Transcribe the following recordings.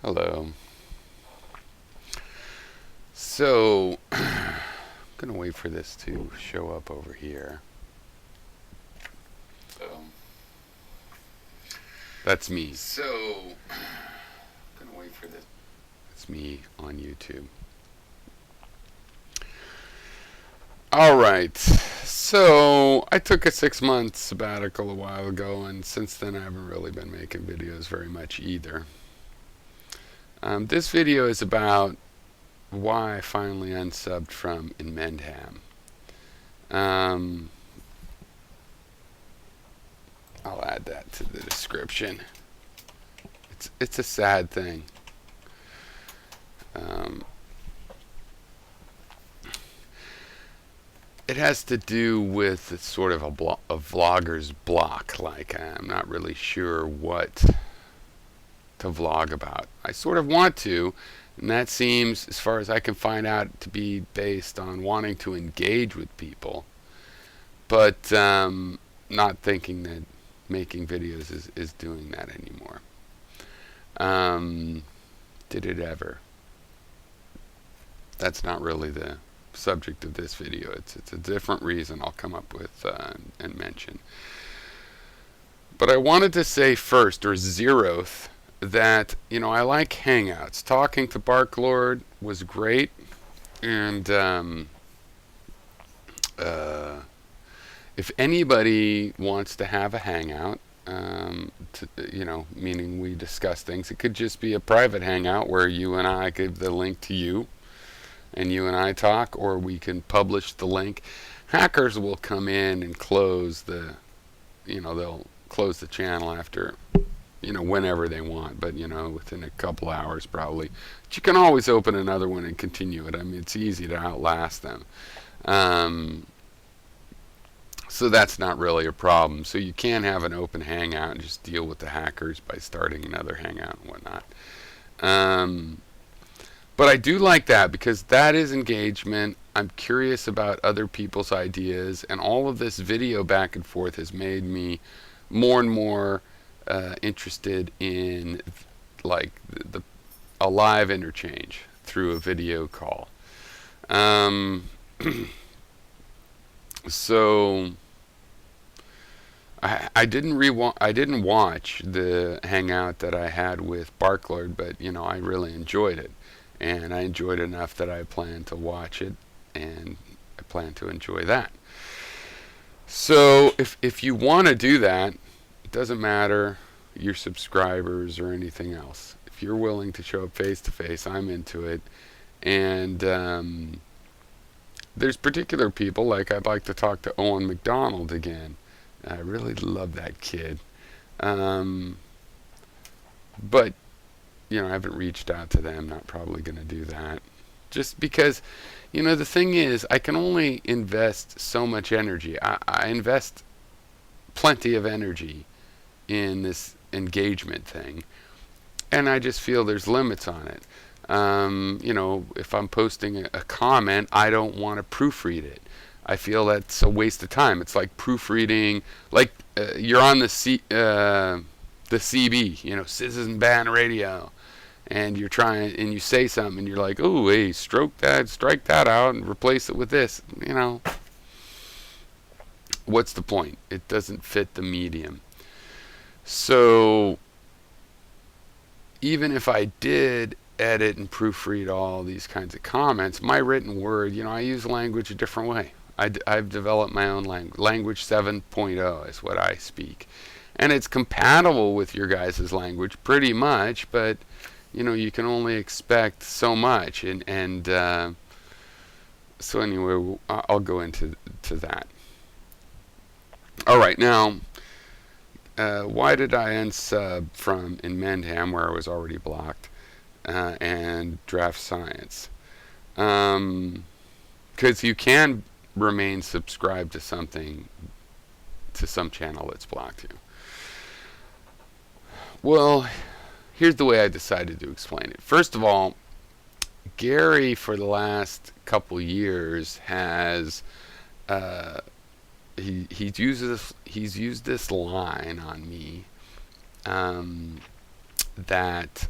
Hello. So, I'm going to wait for this to show up over here. That's me. I'm going to wait for this. It's me on YouTube. Alright. So, I took a 6-month sabbatical a while ago, and since then I haven't really been making videos very much either. This video is about why I finally unsubbed from Inmendham. I'll add that to the description. It's a sad thing. It has to do with sort of a vlogger's block. Like, I'm not really sure what to vlog about. I sort of want to, and that seems, as far as I can find out, to be based on wanting to engage with people, but not thinking that making videos is doing that anymore. Did it ever? That's not really the subject of this video. It's a different reason I'll come up with and mention. But I wanted to say first, or zeroth, that, I like Hangouts. Talking to Barklord was great, and if anybody wants to have a hangout, meaning we discuss things, it could just be a private hangout where you and I give the link to you, and you and I talk, or we can publish the link. Hackers will come in and close they'll close the channel after, whenever they want, but, within a couple hours probably. But you can always open another one and continue it. I mean, it's easy to outlast them. So that's not really a problem. So you can have an open hangout and just deal with the hackers by starting another hangout and whatnot. But I do like that because that is engagement. I'm curious about other people's ideas, and all of this video back and forth has made me more and more interested in like a live interchange through a video call. So I didn't watch the hangout that I had with Barklord, but I really enjoyed it, and I enjoyed it enough that I plan to watch it, and I plan to enjoy that. So if you want to do that, it doesn't matter your subscribers or anything else. If you're willing to show up face to face, I'm into it. And there's particular people, like I'd like to talk to Owen McDonald again. I really love that kid. But I haven't reached out to them. Not probably going to do that. Just because, the thing is, I can only invest so much energy. I invest plenty of energy in this engagement thing, and I just feel there's limits on it. If I'm posting a comment, I don't want to proofread it. I feel that's a waste of time. It's like proofreading, like you're on the CB, Citizen Band Radio, and you're trying, and you say something, and you're like, oh, hey, strike that out, and replace it with this. What's the point? It doesn't fit the medium. So even if I did edit and proofread all these kinds of comments, my written word, I use language a different way. I've developed my own language. Language 7.0 is what I speak. And it's compatible with your guys' language pretty much, but, you can only expect so much. And so anyway, I'll go into that. All right, now, why did I unsub from Inmendham, where I was already blocked, and Draft Science? Because you can remain subscribed to some channel that's blocked you. Well, here's the way I decided to explain it. First of all, Gary, for the last couple years, has he's used this line on me that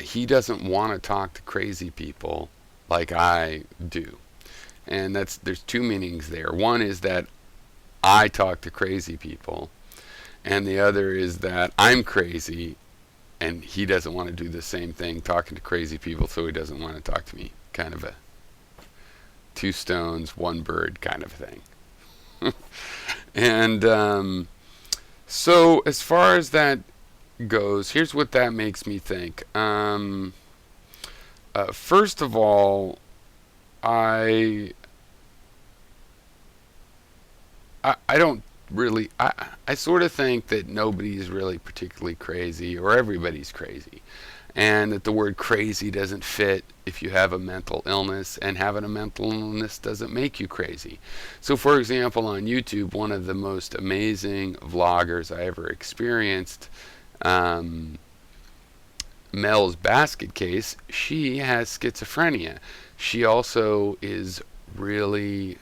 He doesn't want to talk to crazy people like I do. And there's two meanings there. One is that I talk to crazy people, and the other is that I'm crazy and he doesn't want to do the same thing talking to crazy people, so he doesn't want to talk to me. Kind of a two stones, one bird kind of thing. And so, as far as that goes, here's what that makes me think. First of all, I I don't really. I sort of think that nobody's really particularly crazy, or everybody's crazy, and that the word crazy doesn't fit if you have a mental illness, and having a mental illness doesn't make you crazy. So, for example, on YouTube, one of the most amazing vloggers I ever experienced, um, Mel's Basket Case, she has schizophrenia. She also is really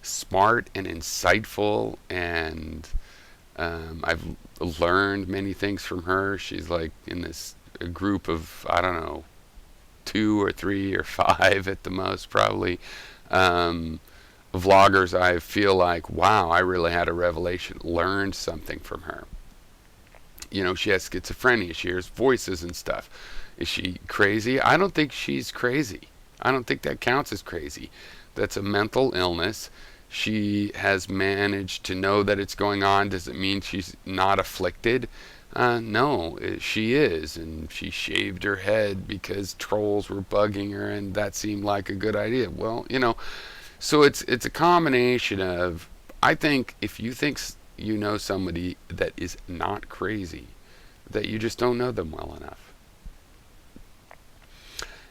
smart and insightful, and I've learned many things from her. She's like in this a group of, I don't know, two or three or five at the most, probably, um, vloggers. I feel like, wow, I really had a revelation, learned something from her. You know, she has schizophrenia. She hears voices and stuff. Is she crazy? I don't think she's crazy. I don't think that counts as crazy. That's a mental illness. She has managed to know that it's going on. Does it mean she's not afflicted? No, she is. And she shaved her head because trolls were bugging her, and that seemed like a good idea. Well, you know, so it's a combination of, I think if you think you know somebody that is not crazy, that you just don't know them well enough.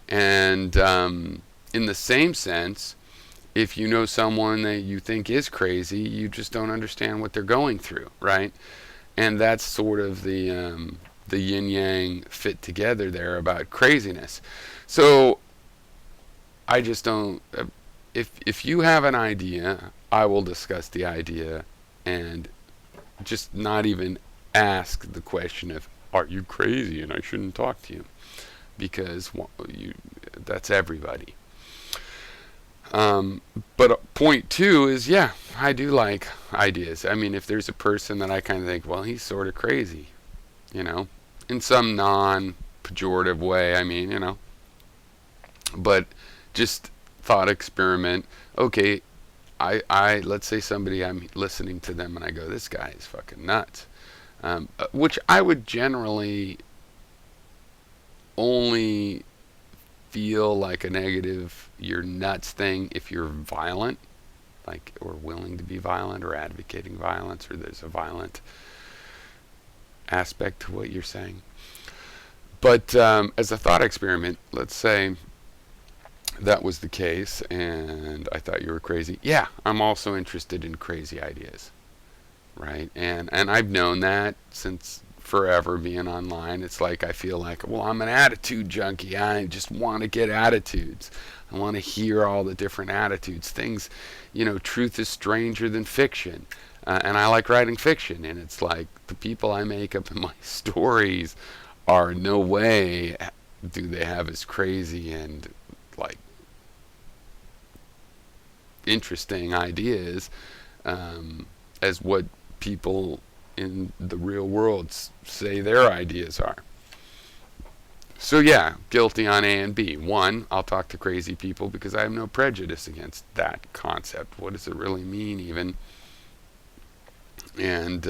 And in the same sense, if you know someone that you think is crazy, you just don't understand what they're going through, right? And that's sort of the yin yang fit together there about craziness. So I just don't. If you have an idea, I will discuss the idea, and just not even ask the question of, are you crazy and I shouldn't talk to you, because that's everybody. But point two is, yeah, I do like ideas. I mean, if there's a person that I kind of think, well, he's sort of crazy, you know, in some non-pejorative way, I mean, you know, but just thought experiment. Okay, let's say somebody, I'm listening to them and I go, this guy is fucking nuts. Which I would generally only feel like a negative you're nuts thing if you're violent, like, or willing to be violent, or advocating violence, or there's a violent aspect to what you're saying. But as a thought experiment, let's say that was the case and I thought you were crazy. Yeah, I'm also interested in crazy ideas, right? And I've known that since forever, being online. It's like I feel like, well, I'm an attitude junkie. I just want to get attitudes. I want to hear all the different attitudes. Things, you know, truth is stranger than fiction. And I like writing fiction. And it's like the people I make up in my stories are no way do they have as crazy and like interesting ideas as what people in the real world say their ideas are. So yeah, guilty on A and B. One, I'll talk to crazy people because I have no prejudice against that concept. What does it really mean even? And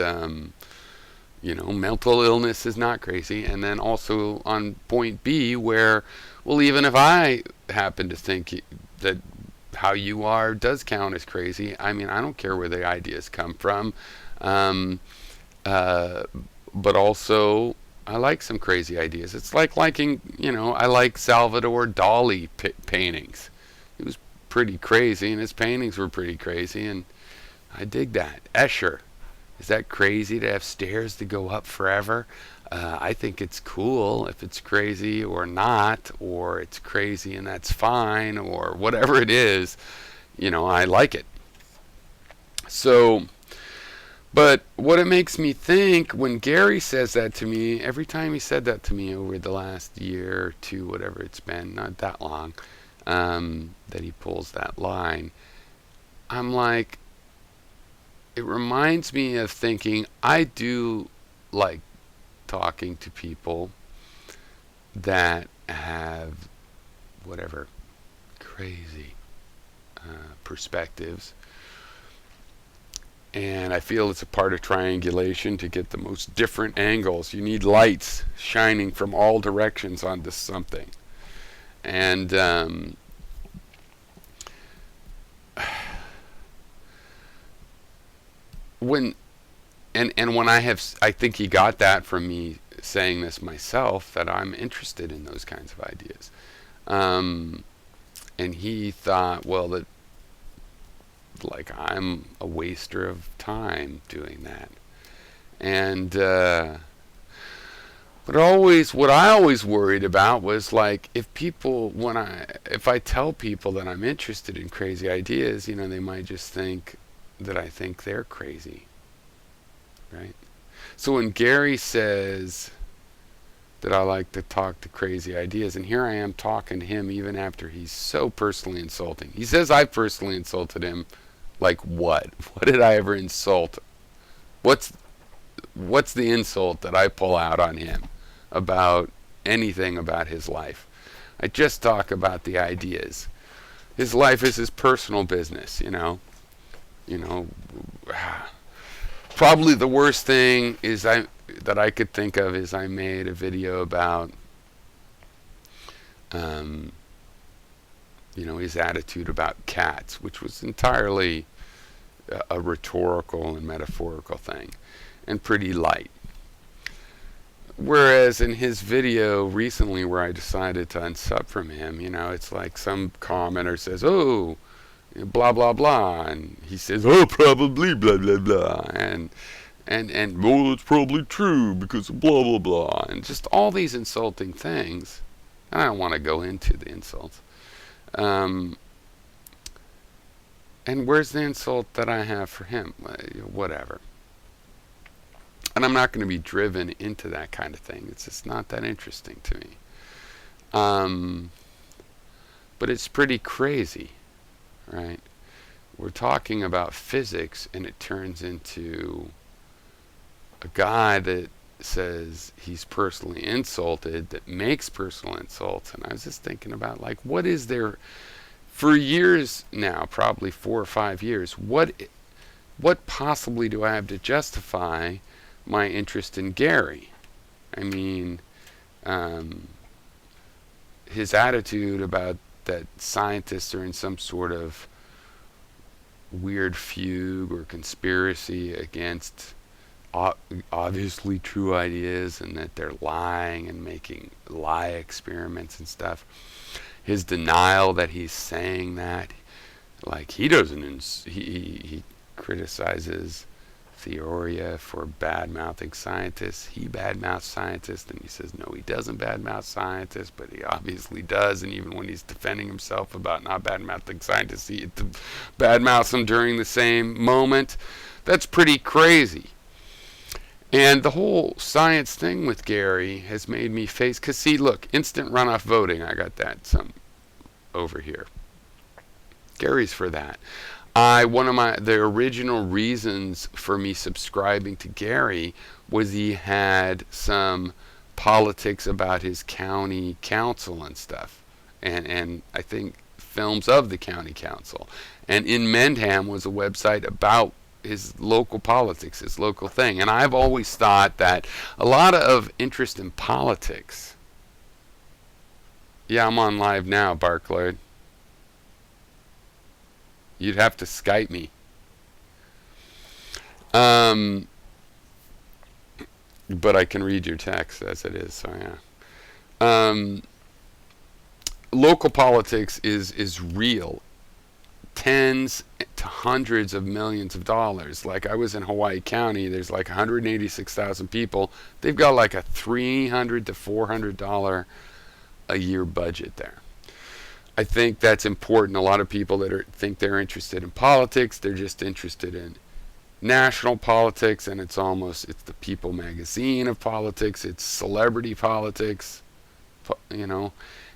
you know, mental illness is not crazy. And then also on point B, where, well, even if I happen to think that how you are does count as crazy, I mean, I don't care where the ideas come from. Um, but also, I like some crazy ideas. It's like liking, you know, I like Salvador Dali paintings. He was pretty crazy, and his paintings were pretty crazy, and I dig that. Escher, is that crazy to have stairs to go up forever? I think it's cool if it's crazy or not, or it's crazy and that's fine, or whatever it is. You know, I like it. So, But what it makes me think, when Gary says that to me, every time he said that to me over the last year or two, whatever it's been, not that long, that he pulls that line, I'm like, it reminds me of thinking, I do like talking to people that have whatever crazy perspectives. And I feel it's a part of triangulation to get the most different angles. You need lights shining from all directions onto something. And when when I think he got that from me saying this myself, that I'm interested in those kinds of ideas. And he thought, well, that like I'm a waster of time doing that. And what I always worried about was like, if I tell people that I'm interested in crazy ideas, they might just think that I think they're crazy, right? So when Gary says that I like to talk to crazy ideas, and here I am talking to him even after he's so personally insulting. He says I personally insulted him. Like what? What did I ever insult? What's the insult that I pull out on him about anything about his life? I just talk about the ideas. His life is his personal business, Probably the worst thing that I could think of is I made a video about his attitude about cats, which was entirely a rhetorical and metaphorical thing, and pretty light. Whereas in his video recently, where I decided to unsub from him, it's like some commenter says, "Oh, blah blah blah," and he says, "Oh, probably blah blah blah," and well, it's probably true because of blah blah blah, and just all these insulting things. And I don't want to go into the insults. And where's the insult that I have for him? Whatever. And I'm not going to be driven into that kind of thing. It's just not that interesting to me. But it's pretty crazy, right? We're talking about physics, and it turns into a guy that says he's personally insulted, that makes personal insults. And I was just thinking about, like, what is there for years now, probably 4 or 5 years, what possibly do I have to justify my interest in Gary? I mean, his attitude about that scientists are in some sort of weird fugue or conspiracy against obviously true ideas, and that they're lying and making lie experiments and stuff. His denial that he's saying that, like, he doesn't, he criticizes Theoria for bad-mouthing scientists. He bad-mouths scientists, and he says, no, he doesn't bad-mouth scientists, but he obviously does. And even when he's defending himself about not bad-mouthing scientists, he bad-mouths them during the same moment. That's pretty crazy. And the whole science thing with Gary has made me face, because see, look, instant runoff voting, I got that some over here. Gary's for that. The original reasons for me subscribing to Gary was he had some politics about his county council and stuff, and I think films of the county council. And Inmendham was a website about his local politics, his local thing. And I've always thought that a lot of interest in politics. Yeah, I'm on live now, Barclay. You'd have to Skype me. But I can read your text as it is, so yeah. Local politics is real. Tens to hundreds of millions of dollars. Like, I was in Hawaii County, there's like 186,000 people. They've got like a $300 to $400 a year budget there. I think that's important. A lot of people that think they're interested in politics, they're just interested in national politics, and it's the People magazine of politics. It's celebrity politics, you know,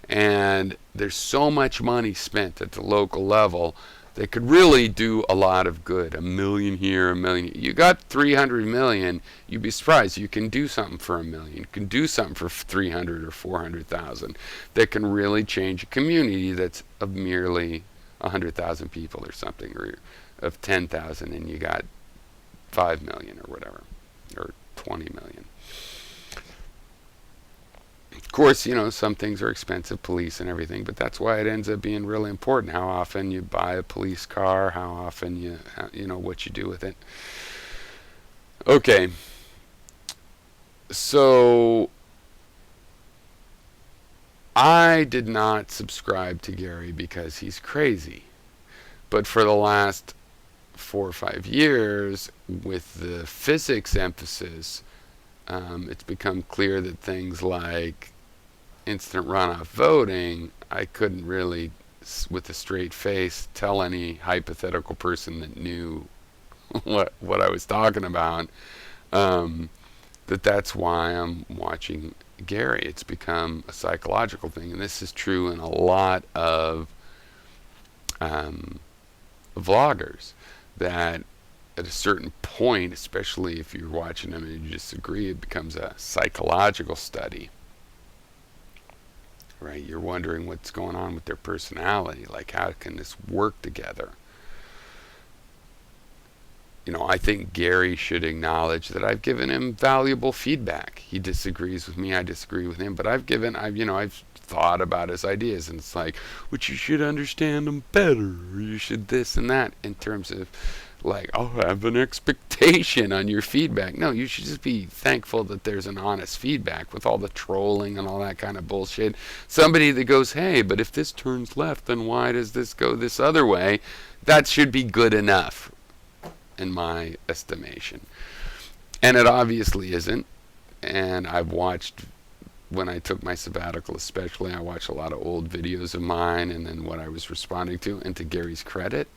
and there's so much money spent at the local level they could really do a lot of good. A million here, a million. You got 300 million. You'd be surprised. You can do something for a million. You can do something for 300 or 400,000 that can really change a community that's of merely 100,000 people or something, or of 10,000, and you got 5 million or whatever, or 20 million. Of course, some things are expensive, police and everything, but that's why it ends up being really important. How often you buy a police car, how often what you do with it. Okay. So I did not subscribe to Gary because he's crazy. But for the last 4 or 5 years, with the physics emphasis, it's become clear that things like instant runoff voting, I couldn't really, with a straight face, tell any hypothetical person that knew what I was talking about, that's why I'm watching Gary. It's become a psychological thing, and this is true in a lot of vloggers, that at a certain point, especially if you're watching them and you disagree, it becomes a psychological study. Right? You're wondering what's going on with their personality. Like, how can this work together? I think Gary should acknowledge that I've given him valuable feedback. He disagrees with me, I disagree with him, but I've thought about his ideas, and it's like, you should understand them better, or you should this and that, in terms of, like, I'll have an expectation on your feedback. No, you should just be thankful that there's an honest feedback. With all the trolling and all that kind of bullshit, somebody that goes, hey, but if this turns left, then why does this go this other way? That should be good enough, in my estimation. And it obviously isn't. And I've watched, when I took my sabbatical especially, I watched a lot of old videos of mine and then what I was responding to. And to Gary's credit,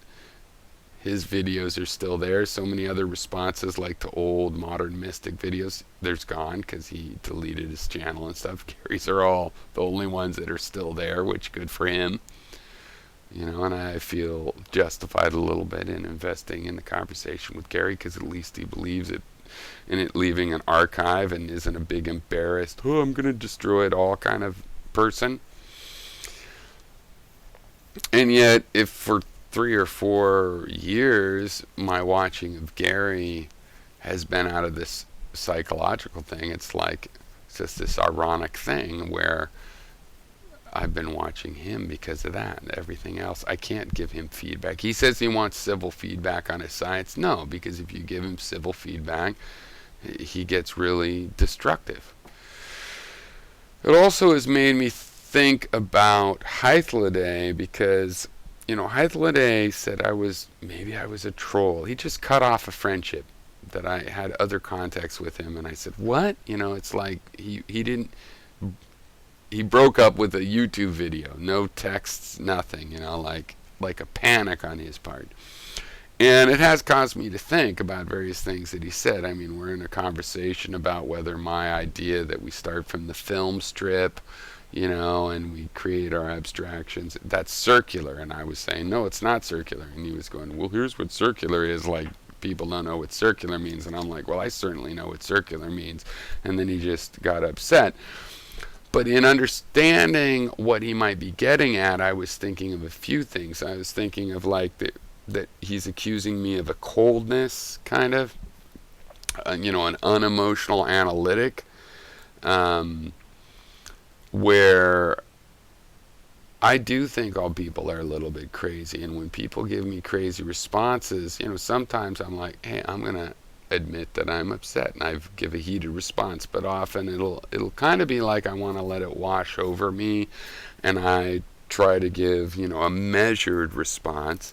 his videos are still there. So many other responses, like to old modern mystic videos, there's gone because he deleted his channel and stuff. Gary's are all the only ones that are still there, which good for him. And I feel justified a little bit in investing in the conversation with Gary, because at least he believes in it leaving an archive and isn't a big embarrassed, I'm going to destroy it all kind of person. And yet, if for 3 or 4 years my watching of Gary has been out of this psychological thing, it's just this ironic thing where I've been watching him because of that. Everything else, I can't give him feedback. He says he wants civil feedback on his science. No, because if you give him civil feedback, he gets really destructive. It also has made me think about Hythloday, because Hythloday said maybe I was a troll. He just cut off a friendship that I had other contacts with him, and I said, what? It's like he broke up with a YouTube video, no texts, nothing, like a panic on his part. And it has caused me to think about various things that he said. I mean, we're in a conversation about whether my idea that we start from the film strip, and we create our abstractions, that's circular. And I was saying, no, it's not circular. And he was going, well, here's what circular is. Like, people don't know what circular means. And I'm like, well, I certainly know what circular means. And then he just got upset. But in understanding what he might be getting at, I was thinking of a few things. I was thinking of that he's accusing me of a coldness, kind of, an unemotional analytic, where I do think all people are a little bit crazy. And when people give me crazy responses, sometimes I'm like, hey, I'm going to admit that I'm upset, and I give a heated response, but often it'll kind of be like I want to let it wash over me, and I try to give a measured response.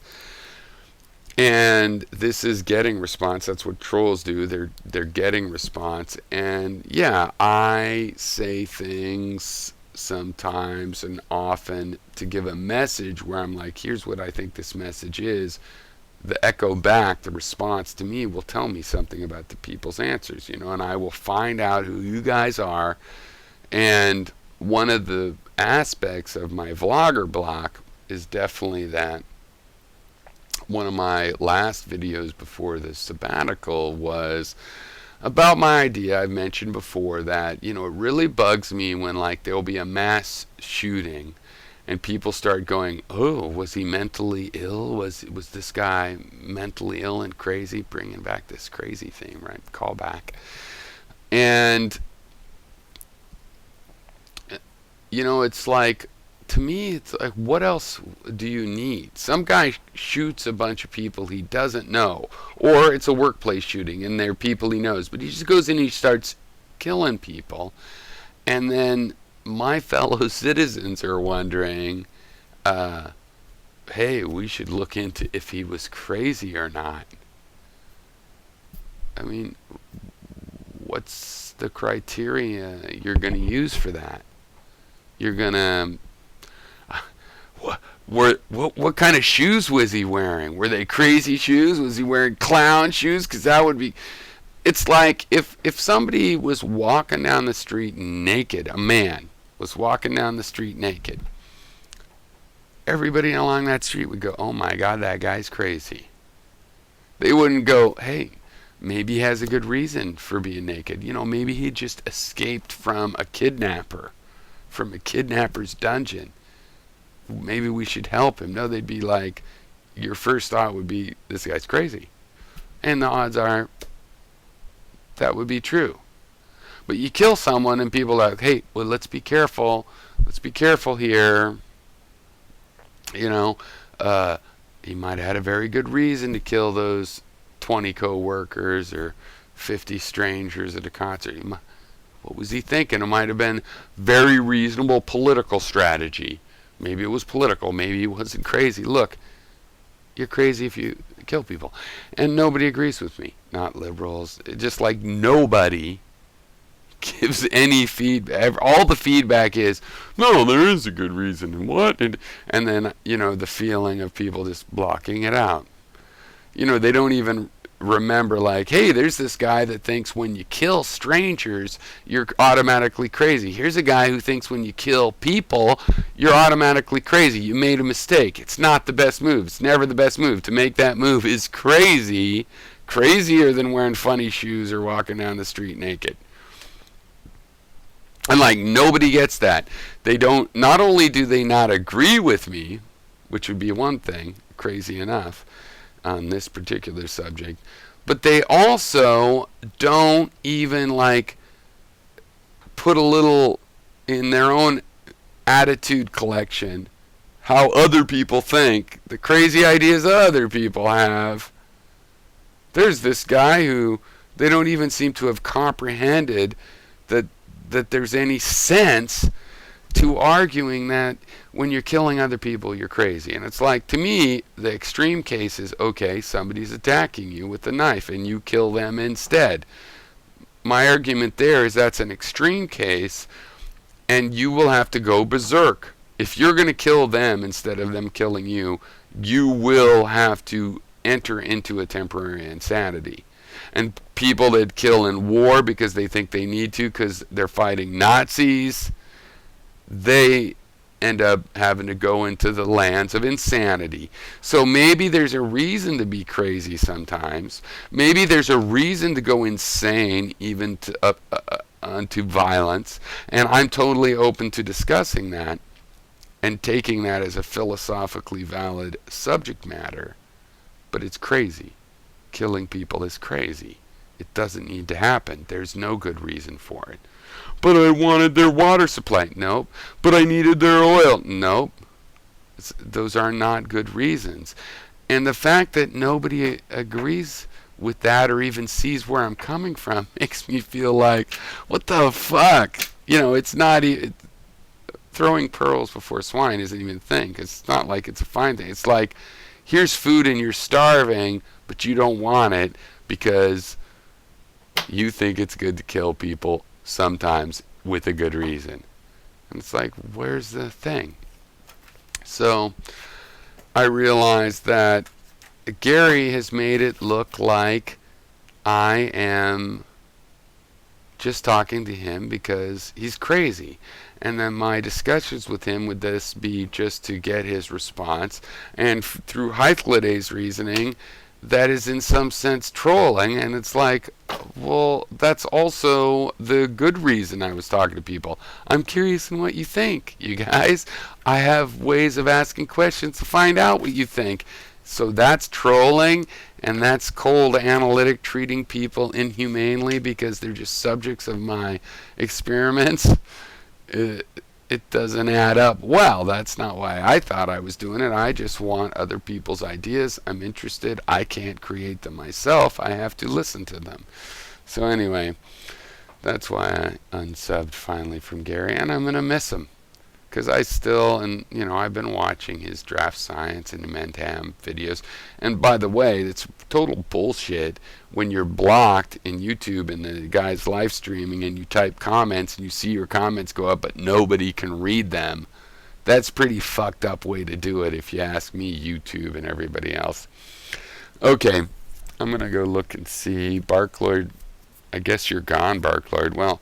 And this is getting response. That's what trolls do. They're getting response. And yeah, I say things sometimes and often to give a message where I'm like, here's what I think this message is, the echo back, the response to me will tell me something about the people's answers, and I will find out who you guys are. And one of the aspects of my vlogger block is definitely that one of my last videos before the sabbatical was about my idea. I've mentioned before that, it really bugs me when like there'll be a mass shooting and people start going, oh, was he mentally ill? Was this guy mentally ill and crazy? Bringing back this crazy theme, right? Call back. And, it's like, to me, it's like, what else do you need? Some guy shoots a bunch of people he doesn't know, or it's a workplace shooting and they're people he knows, but he just goes in and he starts killing people. And then my fellow citizens are wondering, hey, we should look into if he was crazy or not. I mean, what's the criteria you're going to use for that? You're going to... What kind of shoes was he wearing? Were they crazy shoes? Was he wearing clown shoes? Because that would be... It's like if somebody was walking down the street naked, a man was walking down the street naked, everybody along that street would go, oh my God, that guy's crazy. They wouldn't go, hey, maybe he has a good reason for being naked. Maybe he just escaped from a kidnapper, from a kidnapper's dungeon. Maybe we should help him. No, they'd be like, your first thought would be, this guy's crazy. And the odds are that would be true. But you kill someone and people are like, hey, well, let's be careful. Let's be careful here. He might have had a very good reason to kill those 20 co-workers or 50 strangers at a concert. What was he thinking? It might have been very reasonable political strategy. Maybe it was political. Maybe he wasn't crazy. Look, you're crazy if you kill people. And nobody agrees with me. Not liberals. Just like nobody gives any feedback. All the feedback is, no, there is a good reason. And what? And then, the feeling of people just blocking it out. They don't even remember, like, hey, there's this guy that thinks when you kill strangers, you're automatically crazy. Here's a guy who thinks when you kill people, you're automatically crazy. You made a mistake. It's not the best move. It's never the best move. To make that move is crazy. Crazier than wearing funny shoes or walking down the street naked. And like, nobody gets that. They don't, not only do they not agree with me, which would be one thing, crazy enough, on this particular subject, but they also don't even like put a little in their own attitude collection how other people think, the crazy ideas other people have. There's this guy who they don't even seem to have comprehended that there's any sense to arguing that when you're killing other people, you're crazy. And it's like, to me, the extreme case is, okay, somebody's attacking you with a knife and you kill them instead. My argument there is that's an extreme case and you will have to go berserk. If you're going to kill them instead of them killing you, you will have to enter into a temporary insanity. And people that kill in war because they think they need to because they're fighting Nazis, they end up having to go into the lands of insanity. So maybe there's a reason to be crazy sometimes. Maybe there's a reason to go insane, even to onto violence. And I'm totally open to discussing that and taking that as a philosophically valid subject matter. But it's crazy. Killing people is crazy. It doesn't need to happen. There's no good reason for it. But I wanted their water supply. Nope. But I needed their oil. Nope. Those are not good reasons. And the fact that nobody agrees with that or even sees where I'm coming from makes me feel like, what the fuck? It's not throwing pearls before swine isn't even a thing. It's not like it's a fine thing. It's like, here's food and you're starving, but you don't want it because you think it's good to kill people sometimes with a good reason. And it's like, where's the thing? So I realized that Gary has made it look like I am just talking to him because he's crazy. And then my discussions with him would this be just to get his response. And through Hythliday's reasoning, that is in some sense trolling. And it's like, well, that's also the good reason I was talking to people. I'm curious in what you think, you guys. I have ways of asking questions to find out what you think. So that's trolling, and that's cold analytic, treating people inhumanely because they're just subjects of my experiments. It doesn't add up. Well, that's not why I thought I was doing it. I just want other people's ideas. I'm interested. I can't create them myself. I have to listen to them. So anyway, that's why I unsubbed finally from Gary, and I'm going to miss him. Because I still, and I've been watching his draft science and Inmendham videos. And by the way, it's total bullshit when you're blocked in YouTube and the guy's live streaming and you type comments and you see your comments go up, but nobody can read them. That's pretty fucked up way to do it, if you ask me, YouTube and everybody else. Okay, I'm gonna go look and see. Barklord, I guess you're gone, Barklord. Well,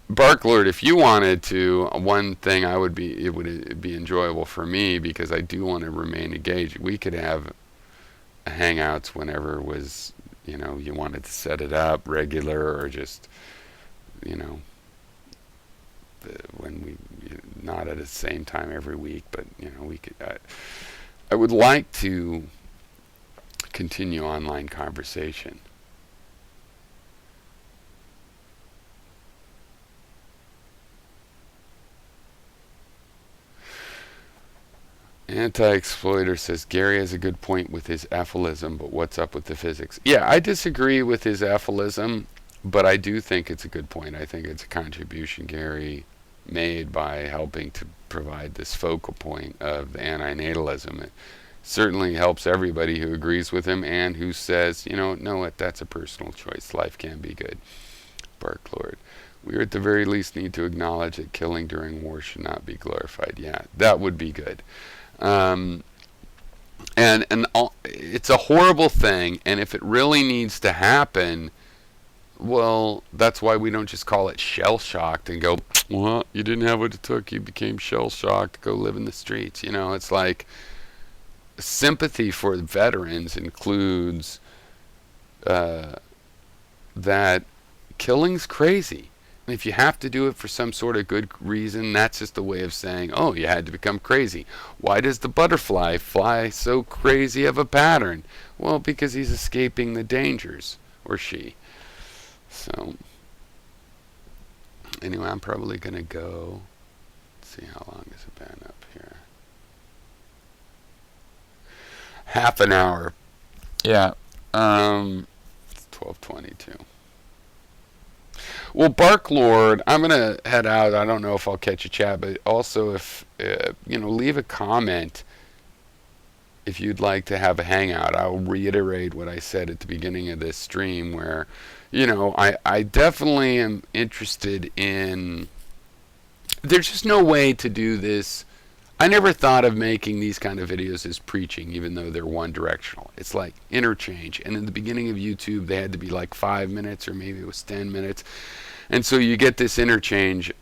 Barklord, if you wanted to, one thing it would be enjoyable for me, because I do want to remain engaged. We could have hangouts whenever it was, you wanted to set it up regular, or just, when we, not at the same time every week, but we could. I would like to continue online conversation. Anti-exploiter says Gary has a good point with his apholism, but what's up with the physics? Yeah, I disagree with his apholism, but I do think it's a good point. I think it's a contribution Gary made by helping to provide this focal point of the antinatalism. It certainly helps everybody who agrees with him and who says, no, what, that's a personal choice. Life can be good. Barklord. We at the very least need to acknowledge that killing during war should not be glorified. Yeah, that would be good. And it's a horrible thing, and if it really needs to happen, well, that's why we don't just call it shell-shocked and go, well, you didn't have what it took, you became shell-shocked, go live in the streets. It's like sympathy for veterans includes that killing's crazy. And if you have to do it for some sort of good reason, that's just a way of saying, oh, you had to become crazy. Why does the butterfly fly so crazy of a pattern? Well, because he's escaping the dangers, or she. So, anyway, I'm probably going to go. Let's see, how long has it been up here? Half an hour. Yeah. It's 12:22. Well, Barklord, I'm going to head out. I don't know if I'll catch a chat, but also if, leave a comment if you'd like to have a hangout. I'll reiterate what I said at the beginning of this stream where, I definitely am interested in, there's just no way to do this. I never thought of making these kind of videos as preaching, even though they're one directional. It's like interchange. And in the beginning of YouTube, they had to be like 5 minutes, or maybe it was 10 minutes. And so you get this interchange,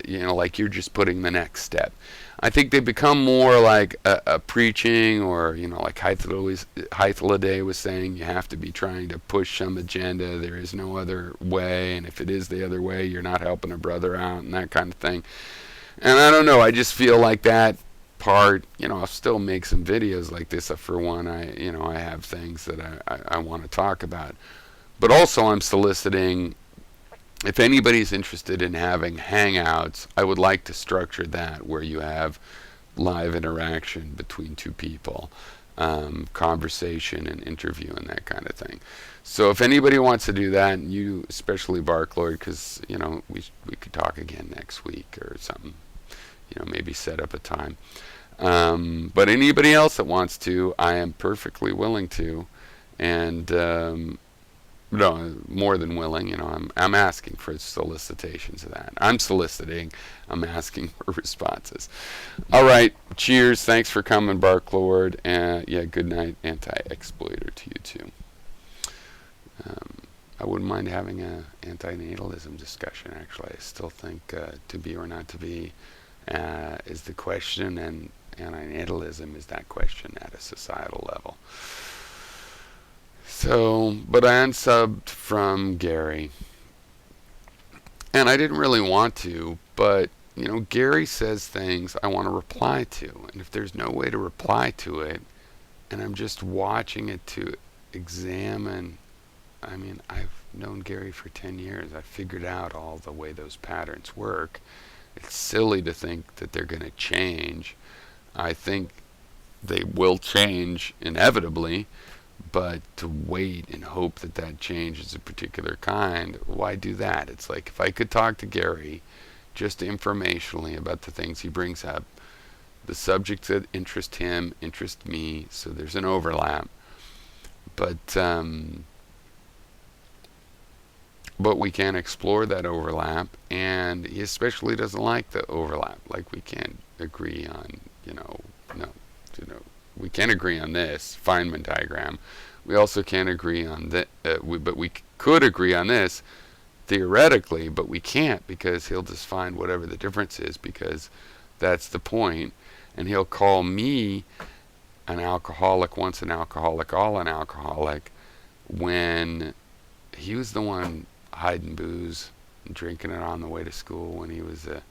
like you're just putting the next step. I think they become more like a preaching, or, like Hythloday was saying, you have to be trying to push some agenda. There is no other way. And if it is the other way, you're not helping a brother out, and that kind of thing. And I don't know, I just feel like that part, I'll still make some videos like this. For one, I have things that I want to talk about. But also I'm soliciting, if anybody's interested in having hangouts, I would like to structure that where you have live interaction between two people, conversation and interview and that kind of thing. So if anybody wants to do that, and you, especially Barklord, because, we could talk again next week or something, maybe set up a time. But anybody else that wants to, I am perfectly willing to. And No, more than willing. I'm asking for solicitations of that. I'm soliciting. I'm asking for responses. All right. Cheers. Thanks for coming, Bark Lord. And yeah, good night, anti-exploiter, to you too. Um, I wouldn't mind having a antinatalism discussion. Actually, I still think to be or not to be is the question, and antinatalism is that question at a societal level. So, but I unsubbed from Gary, and I didn't really want to, but Gary says things I want to reply to, and if there's no way to reply to it, and I'm just watching it to examine. I mean, I've known Gary for 10 years. I've figured out all the way those patterns work. It's silly to think that they're going to change. I think they will change inevitably, but to wait and hope that that change is a particular kind, why do that? It's like if I could talk to Gary just informationally about the things he brings up, the subjects that interest him interest me, so there's an overlap. But we can't explore that overlap, and he especially doesn't like the overlap. Like we can't agree on, no, we can't agree on this Feynman diagram. We also can't agree on that, but we could agree on this theoretically, but we can't because he'll just find whatever the difference is because that's the point, and he'll call me an alcoholic once an alcoholic, all an alcoholic, when he was the one hiding booze and drinking it on the way to school when he was a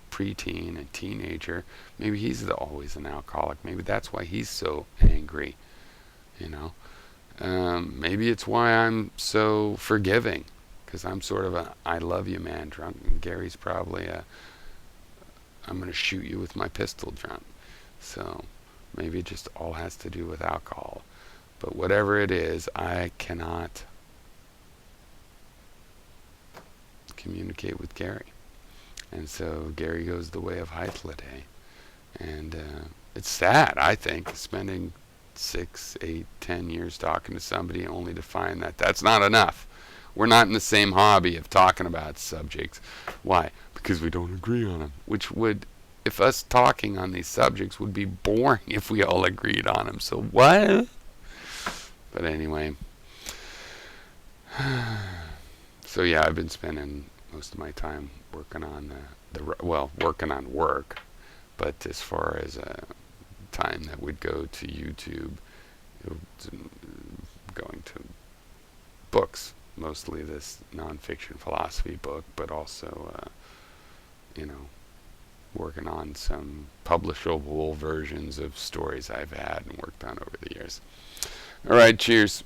preteen and teenager. Maybe he's always an alcoholic. Maybe that's why he's so angry. Maybe it's why I'm so forgiving, because I'm sort of a I love you man drunk. And Gary's probably a I'm going to shoot you with my pistol drunk. So maybe it just all has to do with alcohol. But whatever it is, I cannot communicate with Gary. And so Gary goes the way of Hythloday. And it's sad, I think, spending 6, 8, 10 years talking to somebody only to find that that's not enough. We're not in the same hobby of talking about subjects. Why? Because we don't agree on them. Which would, if us talking on these subjects would be boring if we all agreed on them. So what? But anyway. So yeah, I've been spending most of my time working on working on work. But as far as time that would go to YouTube, going to books, mostly this nonfiction philosophy book, but also, working on some publishable versions of stories I've had and worked on over the years. All right, cheers.